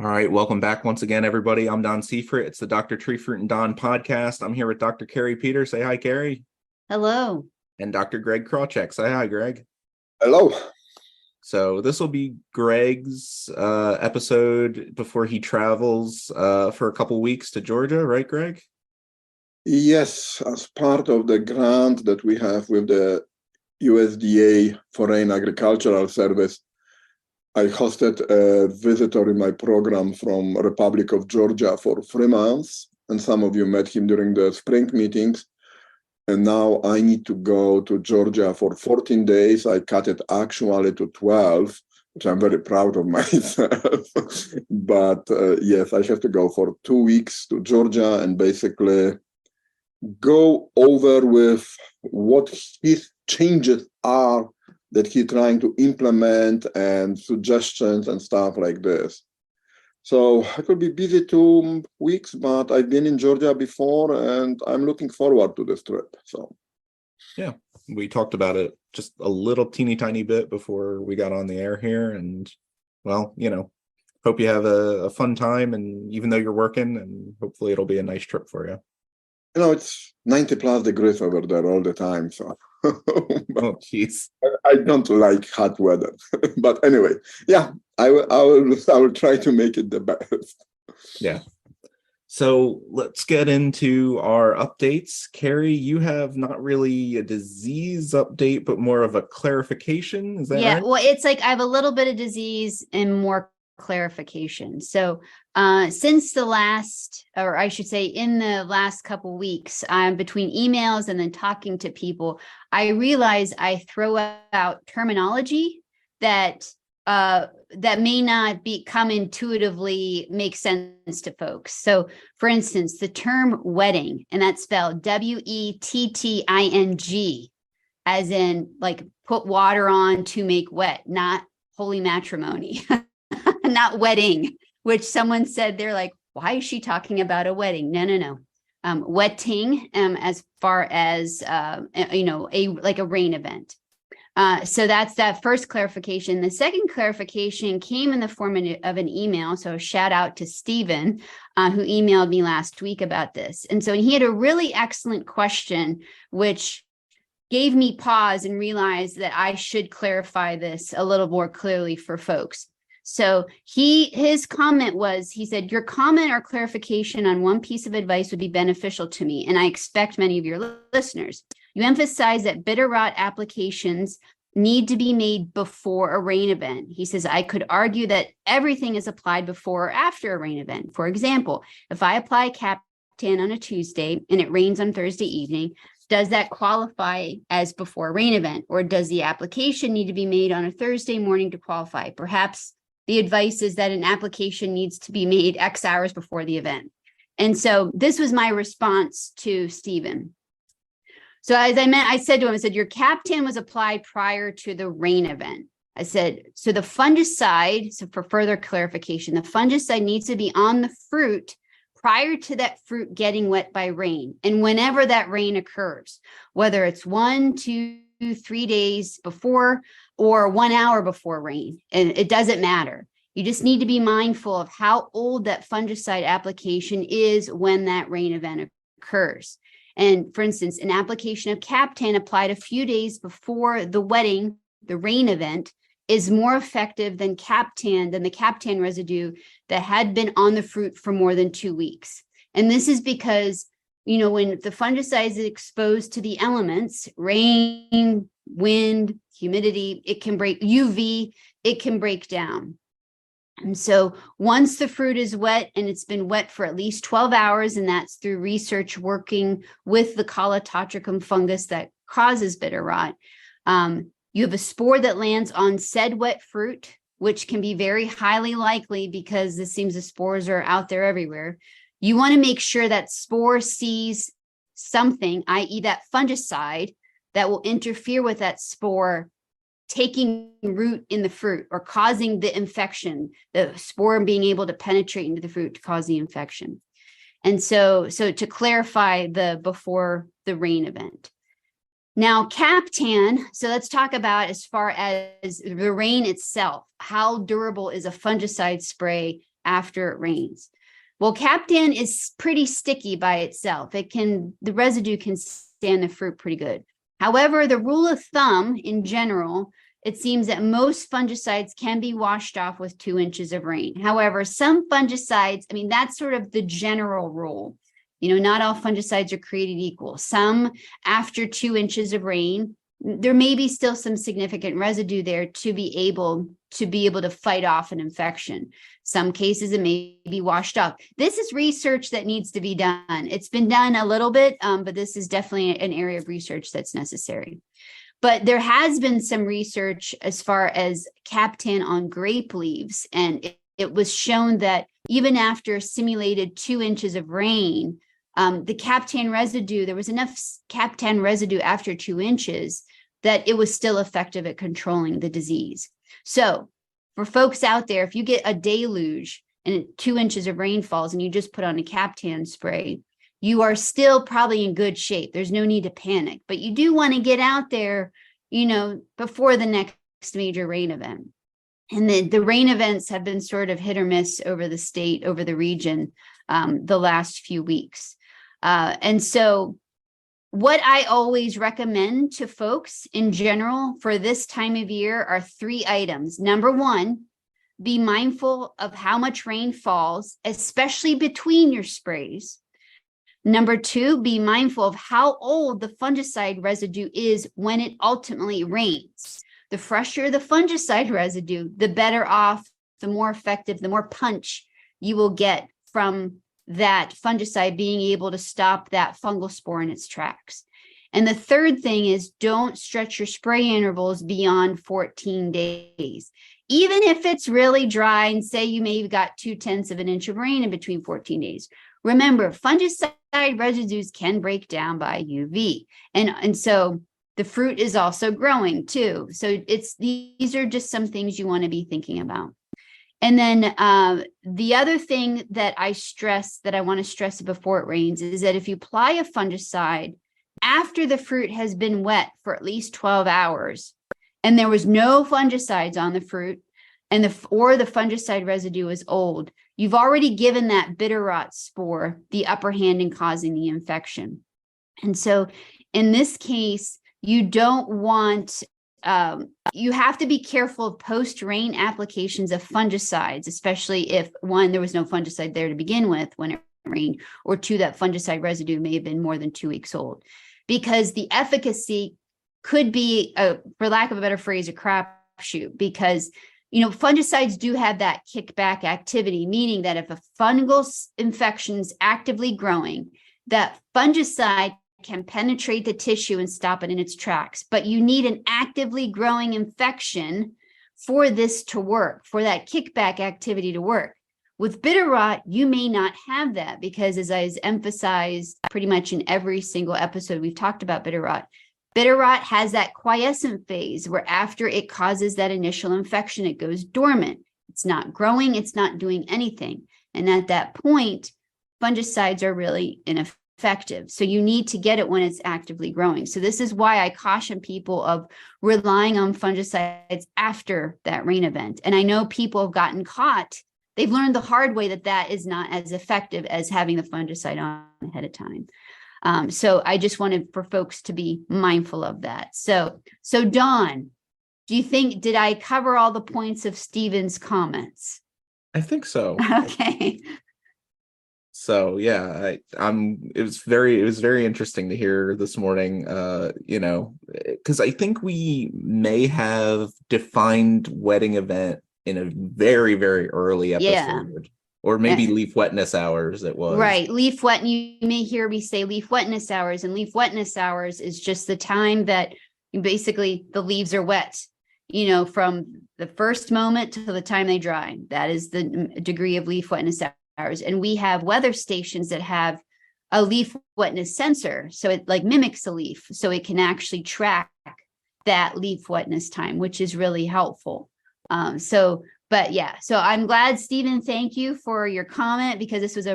All right, welcome back once again, everybody. I'm Don Seifrit. It's the Dr. Tree Fruit and Don podcast. I'm here with Dr. Kari Peter. Say hi, Kari. Hello. And Dr. Greg Krawczyk. Say hi, Greg. Hello. So this will be Greg's episode before he travels for a couple weeks to Georgia, right, Greg? Yes, as part of the grant that we have with the USDA Foreign Agricultural Service, I hosted a visitor in my program from Republic of Georgia for 3 months, and some of you met him during the spring meetings. And now I need to go to Georgia for 14 days. I cut it actually to 12, which I'm very proud of myself. But yes, I have to go for 2 weeks to Georgia and basically go over with what his changes are that he's trying to implement and suggestions and stuff like this. So it will be busy 2 weeks, but I've been in Georgia before and I'm looking forward to this trip. So yeah, we talked about it just a little teeny tiny bit before we got on the air here. And well, hope you have a fun time. And even though you're working, and hopefully it'll be a nice trip for you. It's 90 plus degrees over there all the time. So oh, jeez. I don't like hot weather. But anyway, yeah, I will try to make it the best. Yeah. So let's get into our updates. Kari, you have not really a disease update, but more of a clarification. Is that right? Yeah, well, it's like I have a little bit of disease and more clarification. So since the last, or I should say in the last couple weeks, between emails and then talking to people, I realize I throw out terminology that may not come intuitively make sense to folks. So for instance, the term wedding, and that's spelled WETTING, as in like put water on to make wet, not holy matrimony, not wedding, which someone said, they're like, why is she talking about a wedding? No. Wetting, as far as, a rain event. So that's that first clarification. The second clarification came in the form of an email. So shout out to Stephen, who emailed me last week about this. And so he had a really excellent question, which gave me pause and realized that I should clarify this a little more clearly for folks. So his comment was, he said, your comment or clarification on one piece of advice would be beneficial to me, and I expect many of your listeners. You emphasize that bitter rot applications need to be made before a rain event. He says, I could argue that everything is applied before or after a rain event. For example, if I apply Captan on a Tuesday and it rains on Thursday evening, does that qualify as before a rain event? Or does the application need to be made on a Thursday morning to qualify? Perhaps the advice is that an application needs to be made X hours before the event. And so this was my response to Stephen. So as I said to him, your Captan was applied prior to the rain event. I said, so the fungicide, so for further clarification, the fungicide needs to be on the fruit prior to that fruit getting wet by rain. And whenever that rain occurs, whether it's 1, 2, 3 days before or 1 hour before rain, and it doesn't matter. You just need to be mindful of how old that fungicide application is when that rain event occurs. And for instance, an application of Captan applied a few days before the wedding, the rain event, is more effective than the Captan residue that had been on the fruit for more than 2 weeks. And this is because, when the fungicide is exposed to the elements, rain, wind, humidity, it can break UV, it can break down. And so once the fruit is wet and it's been wet for at least 12 hours, and that's through research working with the Krawczyk fungus that causes bitter rot, you have a spore that lands on said wet fruit, which can be very highly likely because it seems the spores are out there everywhere. You want to make sure that spore sees something, i.e. that fungicide, that will interfere with that spore taking root in the fruit or causing the infection, the spore being able to penetrate into the fruit to cause the infection. And so to clarify the before the rain event. Now, Captan, so let's talk about as far as the rain itself, how durable is a fungicide spray after it rains. Well, Captan is pretty sticky by itself. The residue can stand the fruit pretty good. However, the rule of thumb in general, it seems that most fungicides can be washed off with 2 inches of rain. However, some fungicides, I mean, that's sort of the general rule. Not all fungicides are created equal. Some after 2 inches of rain, there may be still some significant residue there to be able to fight off an infection. Some cases it may be washed off. This is research that needs to be done. It's been done a little bit, but this is definitely an area of research that's necessary. But there has been some research as far as Captan on grape leaves, and it was shown that even after simulated 2 inches of rain, the Captan residue, there was enough Captan residue after 2 inches that it was still effective at controlling the disease. So for folks out there, if you get a deluge and 2 inches of rain falls and you just put on a Captan spray, you are still probably in good shape. There's no need to panic, but you do want to get out there, before the next major rain event. And the rain events have been sort of hit or miss over the state, over the region, the last few weeks. And so what I always recommend to folks in general for this time of year are 3 items. Number 1, be mindful of how much rain falls, especially between your sprays. Number 2, be mindful of how old the fungicide residue is when it ultimately rains. The fresher the fungicide residue, the better off, the more effective, the more punch you will get from that fungicide being able to stop that fungal spore in its tracks. And the third thing is, don't stretch your spray intervals beyond 14 days. Even if it's really dry and say you maybe got 0.2 of an inch of rain in between 14 days. Remember, fungicide residues can break down by UV. And so the fruit is also growing too. So these are just some things you want to be thinking about. And then the other thing that I want to stress before it rains is that if you apply a fungicide after the fruit has been wet for at least 12 hours and there was no fungicides on the fruit or the fungicide residue is old, you've already given that bitter rot spore the upper hand in causing the infection. And so in this case, you don't want you have to be careful of post-rain applications of fungicides, especially if 1, there was no fungicide there to begin with when it rained, or 2, that fungicide residue may have been more than 2 weeks old, because the efficacy could be, for lack of a better phrase, a crapshoot, because fungicides do have that kickback activity, meaning that if a fungal infection is actively growing, that fungicide can penetrate the tissue and stop it in its tracks. But you need an actively growing infection for this to work, for that kickback activity to work. With bitter rot, you may not have that because, as I emphasized pretty much in every single episode we've talked about bitter rot has that quiescent phase where after it causes that initial infection, it goes dormant. It's not growing, it's not doing anything. And at that point, fungicides are really ineffective. So you need to get it when it's actively growing. So this is why I caution people of relying on fungicides after that rain event. And I know people have gotten caught. They've learned the hard way that is not as effective as having the fungicide on ahead of time. So I just wanted for folks to be mindful of that. So Dawn, did I cover all the points of Stephen's comments? I think so. Okay. So yeah, it was very interesting to hear this morning, because I think we may have defined wetting event in a very, very early episode, or maybe leaf wetness hours it was. Right, leaf wet, and you may hear me say leaf wetness hours, and leaf wetness hours is just the time that basically the leaves are wet, from the first moment to the time they dry. That is the degree of leaf wetness hours. And we have weather stations that have a leaf wetness sensor. So it mimics a leaf. So it can actually track that leaf wetness time, which is really helpful. So I'm glad, Stephen, thank you for your comment, because this was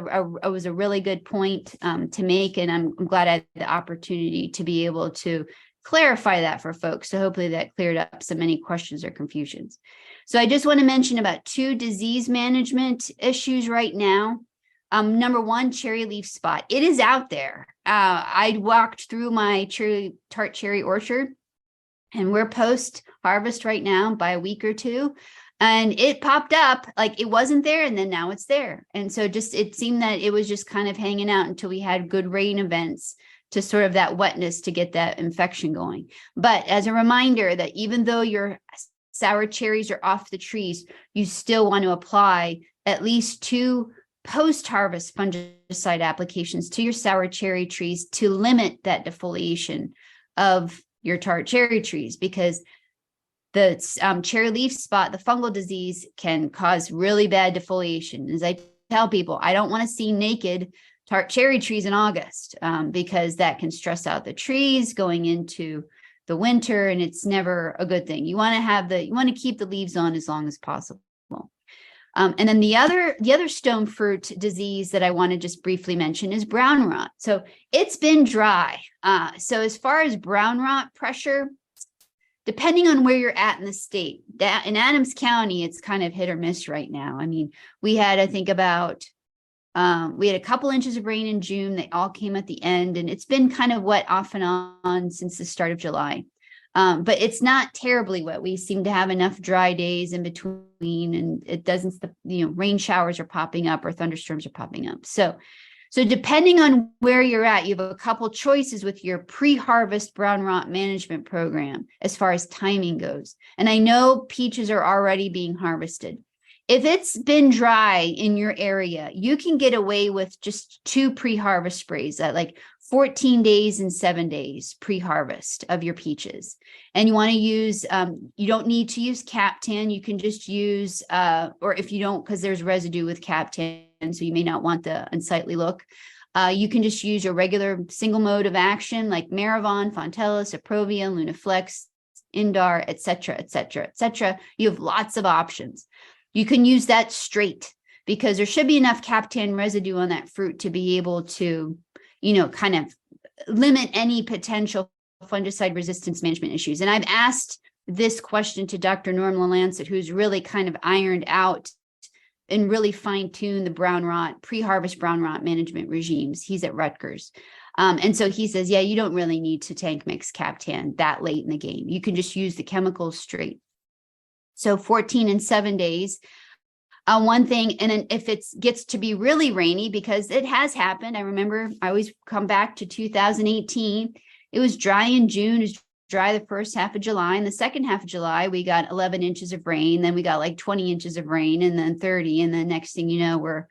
was a really good point to make. And I'm glad I had the opportunity to be able to clarify that for folks. So hopefully that cleared up so many questions or confusions. So I just want to mention about 2 disease management issues right now. Number 1, cherry leaf spot. It is out there. I walked through my tart cherry orchard, and we're post harvest right now by a week or 2. And it popped up, like it wasn't there, and then now it's there. And so it seemed that it was just kind of hanging out until we had good rain events to sort of that wetness to get that infection going. But as a reminder that even though your sour cherries are off the trees, you still want to apply at least 2 post-harvest fungicide applications to your sour cherry trees to limit that defoliation of your tart cherry trees, because the cherry leaf spot, the fungal disease, can cause really bad defoliation. As I tell people, I don't want to see naked tart cherry trees in August, because that can stress out the trees going into the winter, and it's never a good thing. You want to keep the leaves on as long as possible. And then the other stone fruit disease that I want to just briefly mention is brown rot. So it's been dry. So as far as brown rot pressure, depending on where you're at in the state, in Adams County, it's kind of hit or miss right now. I mean, we had a couple inches of rain in June. They all came at the end, and it's been kind of wet off and on since the start of July. But it's not terribly wet. We seem to have enough dry days in between, and it doesn't, rain showers are popping up or thunderstorms are popping up. So depending on where you're at, you have a couple choices with your pre-harvest brown rot management program as far as timing goes. And I know peaches are already being harvested. If it's been dry in your area, you can get away with just 2 pre-harvest sprays at like 14 days and 7 days pre-harvest of your peaches. And you want to use, you don't need to use Captan. You can just use, or if you don't, because there's residue with Captan, so you may not want the unsightly look. You can just use your regular single mode of action like Maravon, Fontellus, Aprovia, Lunaflex, Indar, et cetera, et cetera, et cetera. You have lots of options. You can use that straight because there should be enough Captan residue on that fruit to be able to, kind of limit any potential fungicide resistance management issues. And I've asked this question to Dr. Norm LaLancet, who's really kind of ironed out and really fine-tuned the brown rot, pre-harvest brown rot management regimes. He's at Rutgers. And so he says, yeah, you don't really need to tank mix Captan that late in the game. You can just use the chemicals straight. So 14 and 7 days. One thing, and then if it gets to be really rainy, because it has happened, I remember I always come back to 2018. It was dry in June, it was dry the first half of July. And the second half of July, we got 11 inches of rain. Then we got like 20 inches of rain, and then 30. And then next thing you know, we're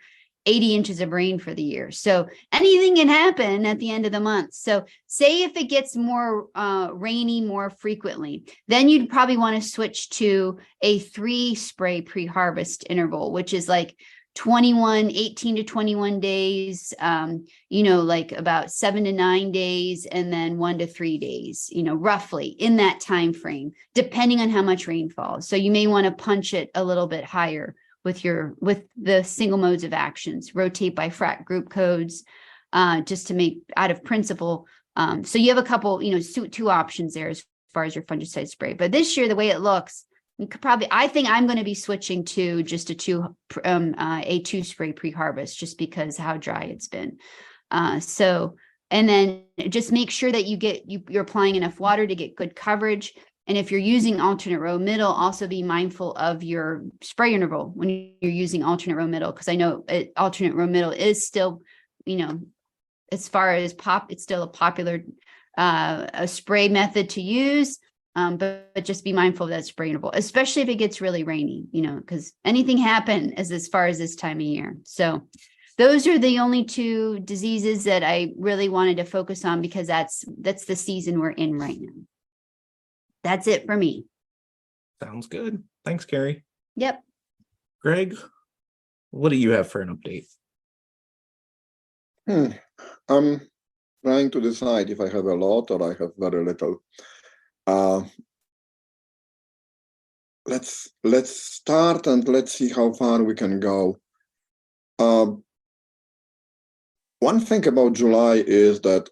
80 inches of rain for the year. So anything can happen at the end of the month. So say if it gets more rainy more frequently, then you'd probably want to switch to a 3 spray pre-harvest interval, which is like 18 to 21 days, like about 7 to 9 days, and then 1 to 3 days, roughly in that time frame, depending on how much rain falls. So you may want to punch it a little bit higher with the single modes of actions, rotate by frat group codes, just to make out of principle. So you have a couple, 2 options there as far as your fungicide spray. But this year, the way it looks, you could probably, I think I'm going to be switching to just a 2 spray pre-harvest, just because how dry it's been. And then just make sure that you're applying enough water to get good coverage. And if you're using alternate row middle, also be mindful of your spray interval when you're using alternate row middle, because I know alternate row middle is still, as far as it's still a popular a spray method to use. But just be mindful of that spray interval, especially if it gets really rainy, because anything happen as far as this time of year. So those are the only 2 diseases that I really wanted to focus on, because that's the season we're in right now. That's it for me. Sounds good. Thanks, Kari. Yep. Greg, what do you have for an update? I'm trying to decide if I have a lot or I have very little. Let's start and let's see how far we can go. One thing about July is that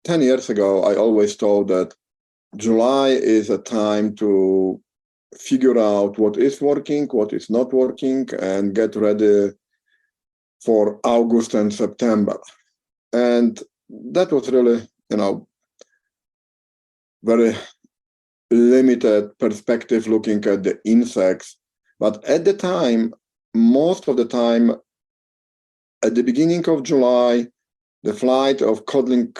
10 years ago, I always thought that July is a time to figure out what is working, what is not working, and get ready for August and September. And that was really, very limited perspective looking at the insects. But at the time, most of the time, at the beginning of July, the flight of codling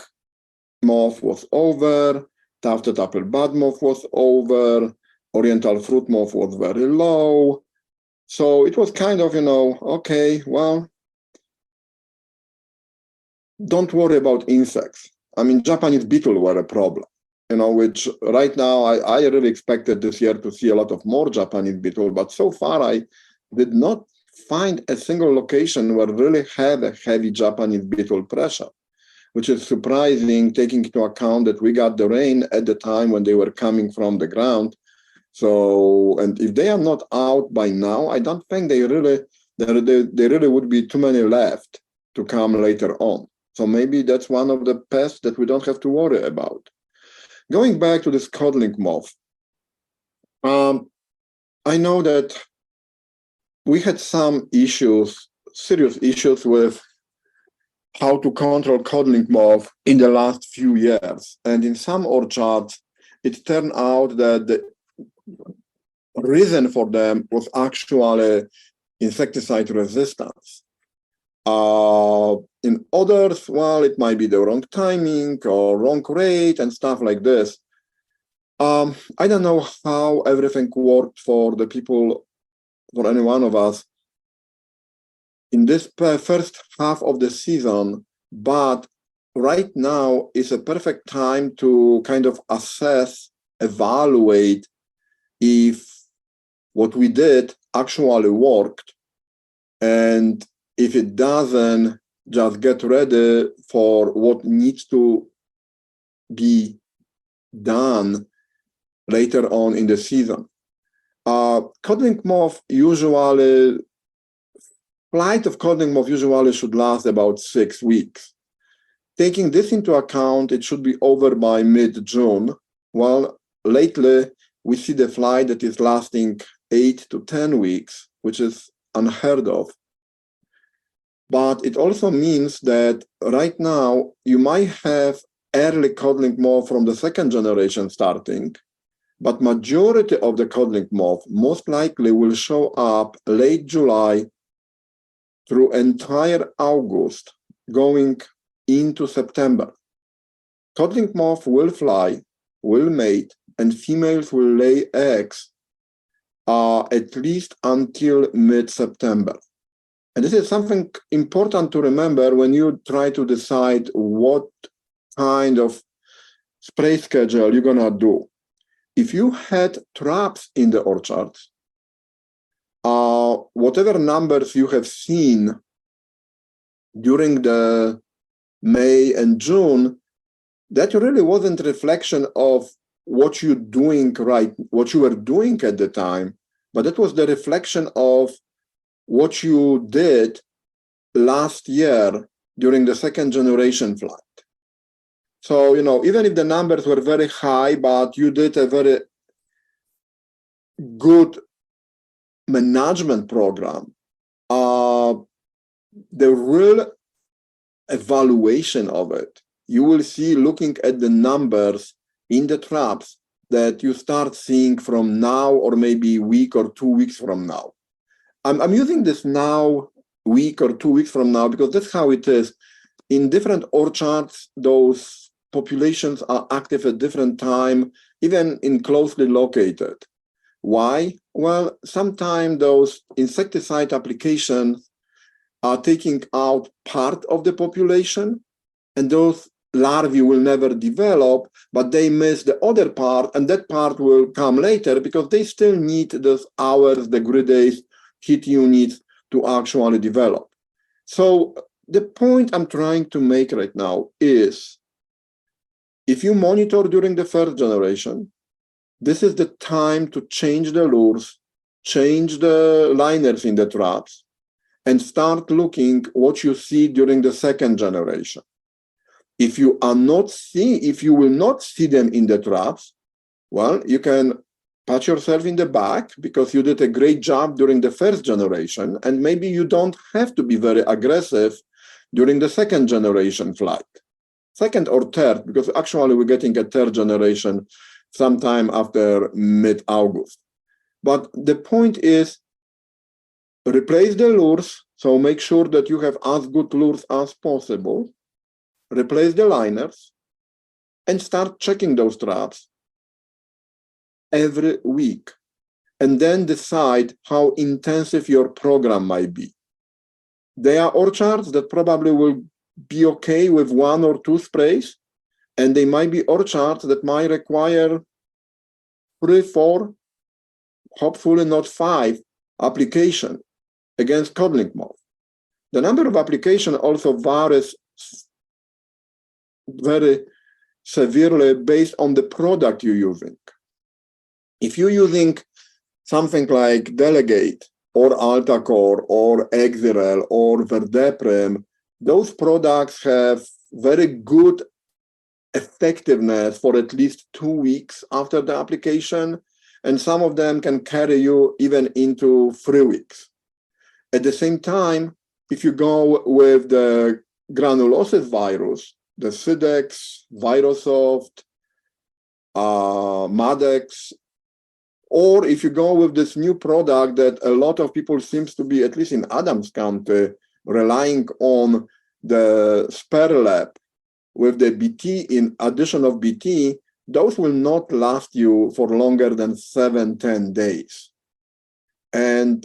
moth was over, tufted apple bud moth was over, oriental fruit moth was very low. So it was kind of, okay, well, don't worry about insects. I mean, Japanese beetle were a problem, which right now I really expected this year to see a lot of more Japanese beetle, but so far I did not find a single location where really had a heavy Japanese beetle pressure, which is surprising taking into account that we got the rain at the time when they were coming from the ground. So, and if they are not out by now, I don't think there really would be too many left to come later on. So maybe that's one of the pests that we don't have to worry about. Going back to this codling moth, I know that we had some issues, serious issues with how to control codling moth in the last few years. And in some orchards, it turned out that the reason for them was actually insecticide resistance. In others, well, it might be the wrong timing or wrong rate and stuff like this. I don't know how everything worked for the people, for any one of us in this first half of the season, but right now is a perfect time to kind of assess, evaluate if what we did actually worked, and if it doesn't, just get ready for what needs to be done later on in the season. Codling moth usually, flight of codling moth usually should last about 6 weeks. Taking this into account, it should be over by mid-June. Well, lately, we see the flight that is lasting 8 to 10 weeks, which is unheard of. But it also means that right now, you might have early codling moth from the second generation starting, but majority of the codling moth most likely will show up late July through entire August, going into September. Codling moth will fly, will mate, and females will lay eggs at least until mid-September. And this is something important to remember when you try to decide what kind of spray schedule you're gonna do. If you had traps in the orchards, whatever numbers you have seen during the May and June, that really wasn't a reflection of what you're doing what you were doing at the time, but it was the reflection of what you did last year during the second generation flight. So, even if the numbers were very high, but you did a very good management program, the real evaluation of it, you will see looking at the numbers in the traps that you start seeing from now or maybe a week or 2 weeks from now. I'm using this now, week or 2 weeks from now, because that's how it is. In different orchards, those populations are active at different time, even in closely located. Why? Well, sometimes those insecticide applications are taking out part of the population, and those larvae will never develop, but they miss the other part, and that part will come later because they still need those hours, the grid days, heat units to actually develop. So the point I'm trying to make right now is, if you monitor during the first generation, this is the time to change the lures, change the liners in the traps, and start looking what you see during the second generation. If you will not see them in the traps, Well, you can pat yourself in the back because you did a great job during the first generation, and maybe you don't have to be very aggressive during the second generation flight. Second or third, because actually we're getting a third generation sometime after mid-August. But the point is, replace the lures, so make sure that you have as good lures as possible, replace the liners, and start checking those traps every week, and then decide how intensive your program might be. There are orchards that probably will be okay with 1 or 2 sprays, and they might be orchards that might require 3, 4, hopefully not 5 application against codling moth. The number of application also varies very severely based on the product you're using. If you're using something like Delegate or Altacore or Exirel or Verdeprim, those products have very good effectiveness for at least 2 weeks after the application, and some of them can carry you even into 3 weeks. At the same time, if you go with the granulosis virus, the Sidex, Virosoft, Madex, or if you go with this new product that a lot of people seems to be, at least in Adams County, relying on the Sperlab with the BT in addition of BT, those will not last you for longer than 7-10 days. And,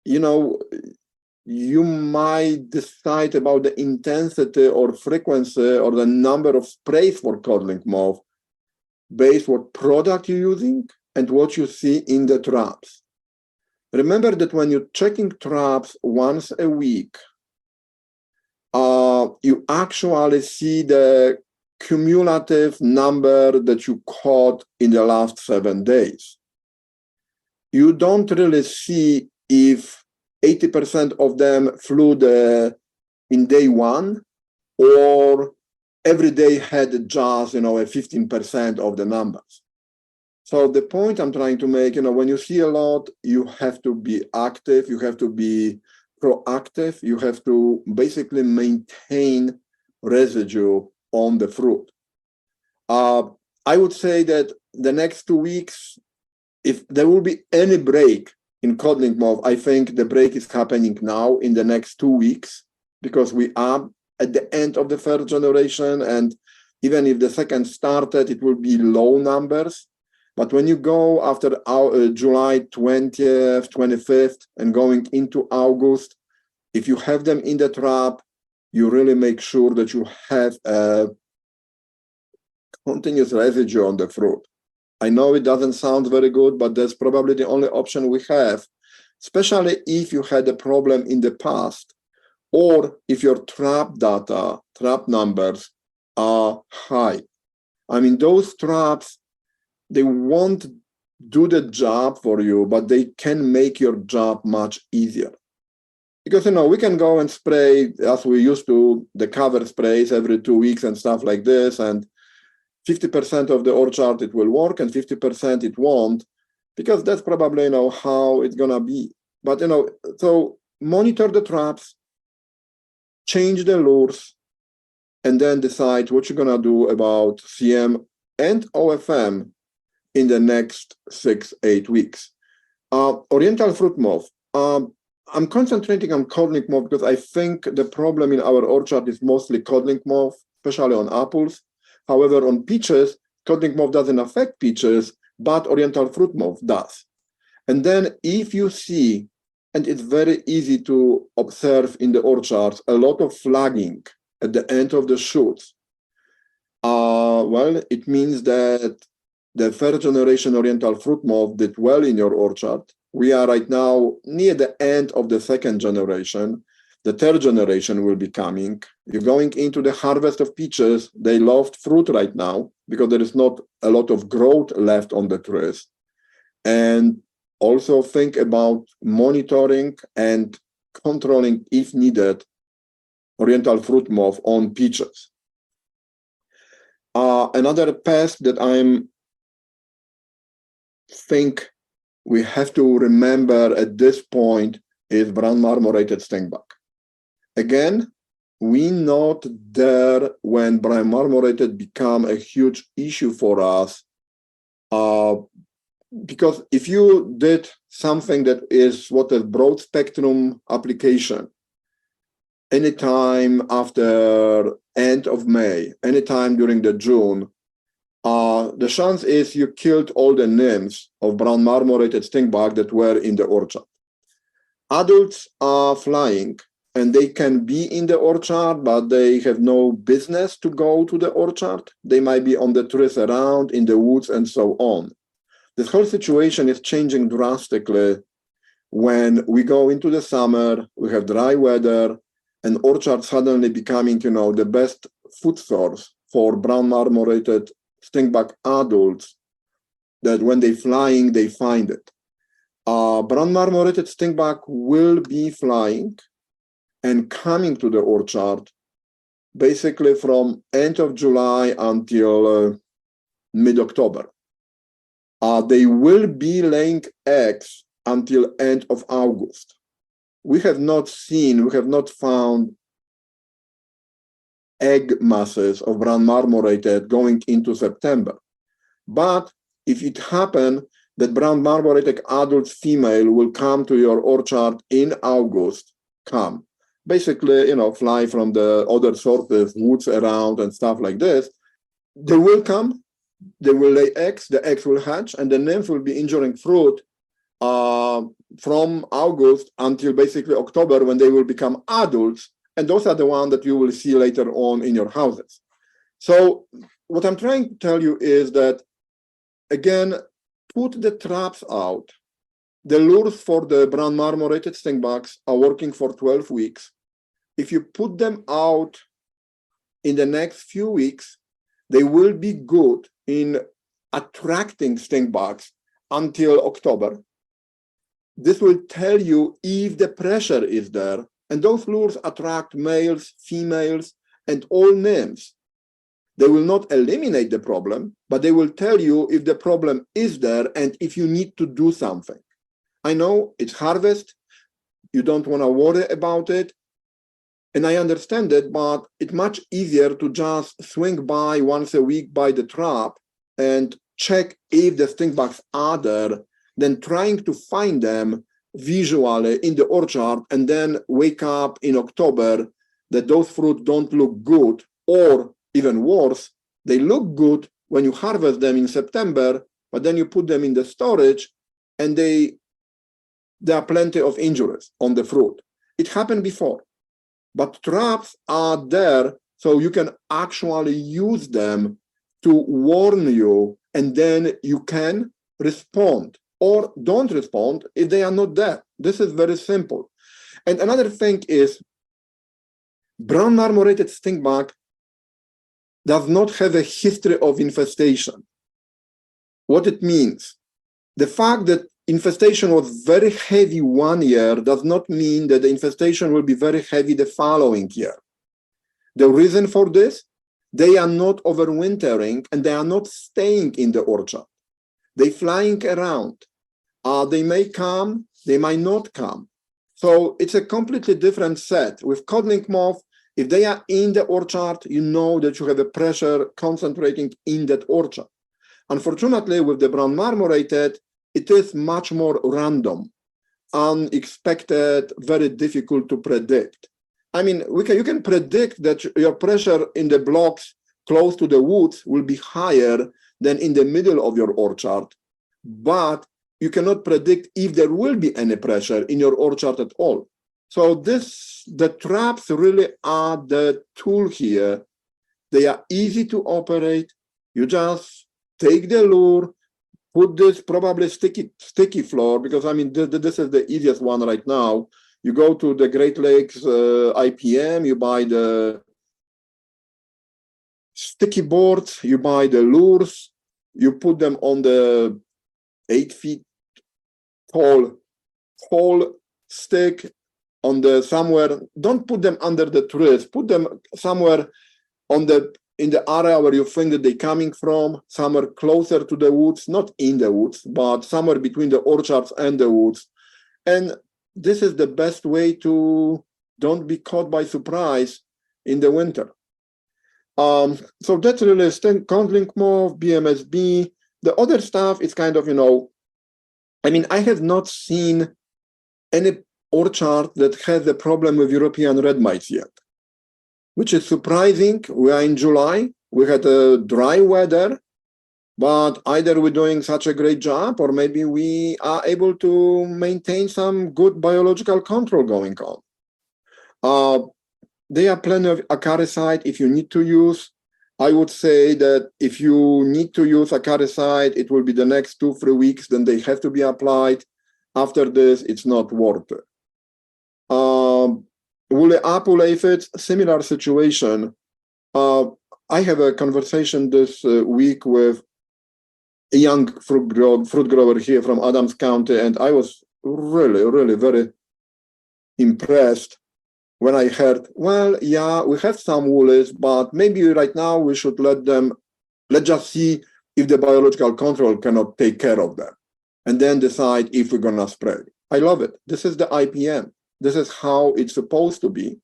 you know, you might decide about the intensity or frequency or the number of sprays for codling moth based what product you're using and what you see in the traps. Remember that when you're checking traps once a week, you actually see the cumulative number that you caught in the last 7 days. You don't really see if 80% of them flew in day 1 or every day had just, a 15% of the numbers. So the point I'm trying to make, when you see a lot, you have to be active, you have to be proactive, you have to basically maintain residue on the fruit. I would say that the next 2 weeks, if there will be any break in codling moth, I think the break is happening now in the next 2 weeks, because we are at the end of the first generation, and even if the second started, it will be low numbers. But when you go after July 20th, 25th, and going into August, if you have them in the trap, you really make sure that you have a continuous residue on the fruit. I know it doesn't sound very good, but that's probably the only option we have, especially if you had a problem in the past, or if your trap data, trap numbers are high. I mean, those traps, they won't do the job for you, but they can make your job much easier. Because, we can go and spray, as we used to, the cover sprays every 2 weeks and stuff like this, and 50% of the orchard it will work and 50% it won't, because that's probably, how it's gonna be. But, so monitor the traps, change the lures, and then decide what you're gonna do about CM and OFM in the next 6-8 weeks. Oriental fruit moth. I'm concentrating on codling moth because I think the problem in our orchard is mostly codling moth, especially on apples. However, on peaches, codling moth doesn't affect peaches, but oriental fruit moth does. And then if you see, and it's very easy to observe in the orchards, a lot of flagging at the end of the shoots, well, it means that the first generation oriental fruit moth did well in your orchard. We are right now near the end of the second generation. The third generation will be coming. You're going into the harvest of peaches. They lost fruit right now because there is not a lot of growth left on the trees. And also think about monitoring and controlling, if needed, oriental fruit moth on peaches. Another pest that I'm thing we have to remember at this point is brown marmorated stinkbug. Again, we're not there when brown marmorated become a huge issue for us, because if you did something that is what a broad spectrum application, anytime after end of May, anytime during the June, the chance is you killed all the nymphs of brown marmorated stinkbug that were in the orchard. Adults are flying, and they can be in the orchard, but they have no business to go to the orchard. They might be on the trees around, in the woods, and so on. This whole situation is changing drastically when we go into the summer, we have dry weather, and orchard suddenly becoming, the best food source for brown marmorated stinkbug adults, that when they're flying, they find it. Brown marmorated stinkbug will be flying and coming to the orchard basically from end of July until mid-October. They will be laying eggs until end of August. We have not found egg masses of brown marmorated going into September. But if it happens that brown marmorated adult female will come to your orchard in August, basically, fly from the other sources, woods around and stuff like this, they will come, they will lay eggs, the eggs will hatch, and the nymphs will be injuring fruit from August until basically October, when they will become adults, and those are the ones that you will see later on in your houses. So what I'm trying to tell you is that, again, put the traps out. The lures for the brown marmorated stinkbugs are working for 12 weeks. If you put them out in the next few weeks, they will be good in attracting stinkbugs until October. This will tell you if the pressure is there, and those lures attract males, females, and all nymphs. They will not eliminate the problem, but they will tell you if the problem is there and if you need to do something. I know it's harvest, you don't want to worry about it, and I understand it, but it's much easier to just swing by once a week by the trap and check if the stinkbugs are there than trying to find them visually in the orchard and then wake up in October that those fruit don't look good, or even worse, they look good when you harvest them in September, but then you put them in the storage and there are plenty of injuries on the fruit. It happened before, but traps are there so you can actually use them to warn you, and then you can respond or don't respond if they are not there. This is very simple. And another thing is, brown marmorated stinkbug does not have a history of infestation. What it means, the fact that infestation was very heavy one year does not mean that the infestation will be very heavy the following year. The reason for this, they are not overwintering and they are not staying in the orchard. They're flying around. They may come, they might not come. So it's a completely different set. With codling moth, if they are in the orchard, you know that you have a pressure concentrating in that orchard. Unfortunately, with the brown marmorated, it is much more random, unexpected, very difficult to predict. I mean, you can predict that your pressure in the blocks close to the woods will be higher than in the middle of your orchard, but you cannot predict if there will be any pressure in your orchard at all. So the traps really are the tool here. They are easy to operate. You just take the lure, put this probably sticky floor, because I mean, this is the easiest one right now. You go to the Great Lakes IPM, you buy the sticky boards, you buy the lures, you put them on the 8 feet tall stick on the somewhere. Don't put them under the trees, put them somewhere on the in the area where you think that they're coming from, somewhere closer to the woods, not in the woods, but somewhere between the orchards and the woods. And this is the best way to don't be caught by surprise in the winter. So that's really conlink mauve, BMSB. The other stuff is kind of, I mean, I have not seen any orchard that has a problem with European red mites yet, which is surprising. We are in July. We had a dry weather, but either we're doing such a great job or maybe we are able to maintain some good biological control going on. There are plenty of acaricide if you need to use. I would say that if you need to use acaricide, it will be the next 2-3 weeks, then they have to be applied. After this, it's not worth it. Woolly apple aphids, similar situation. I have a conversation this week with a young fruit grower here from Adams County, and I was really very impressed when I heard, well, yeah, we have some woolies, but maybe right now we should let's just see if the biological control cannot take care of them, and then decide if we're gonna spray. I love it. This is the IPM. This is how it's supposed to be.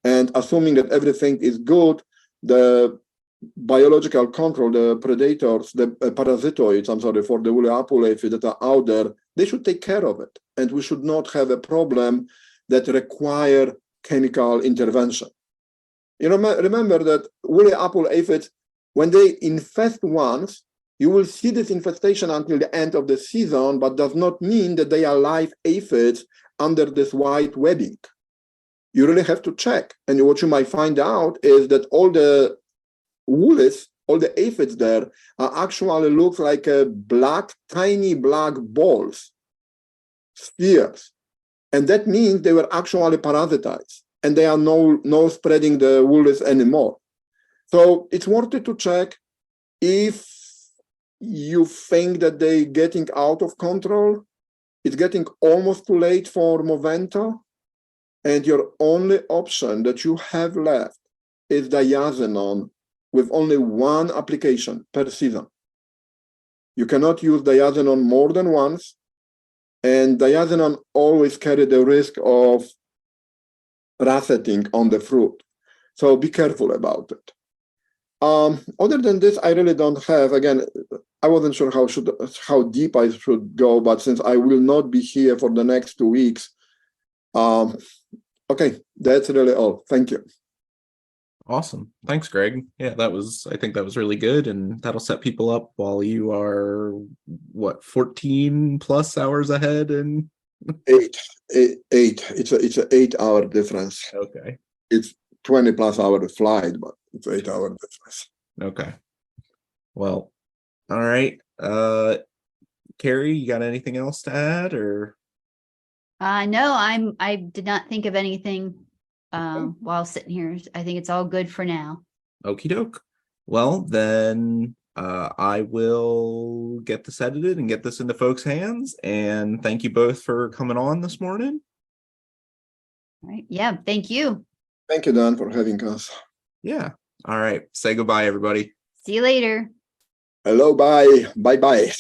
And assuming that everything is good, the biological control, the predators, the parasitoids, for the woolly apple aphid that are out there, they should take care of it. And we should not have a problem that require chemical intervention. Remember that woolly apple aphids, when they infest once, you will see this infestation until the end of the season, but does not mean that they are live aphids under this white webbing. You really have to check. And what you might find out is that all the woolies, all the aphids there, are actually look like a tiny black balls, spheres. And that means they were actually parasitized, and they are no spreading the woolies anymore. So it's worth it to check if you think that they're getting out of control. It's getting almost too late for Movento, and your only option that you have left is diazinon with only one application per season. You cannot use diazinon more than once, and diazinon always carry the risk of russetting on the fruit. So be careful about it. Other than this, I really don't have. Again, I wasn't sure how deep I should go, but since I will not be here for the next 2 weeks, okay, that's really all. Thank you. Awesome. Thanks, Greg. Yeah, I think that was really good, and that'll set people up while you are 14 plus hours ahead. And eight. It's an 8-hour difference. Okay. It's 20 plus hour flight, but it's 8-hour difference. Okay. Well, all right. Kari, you got anything else to add, or? No, I did not think of anything while sitting here. I think it's all good for now. Okie doke. Well, then I will get this edited and get this into folks' hands. And thank you both for coming on this morning. All right. Yeah. Thank you. Thank you, Dan, for having us. Yeah. All right. Say goodbye, everybody. See you later. Hello. Bye. Bye.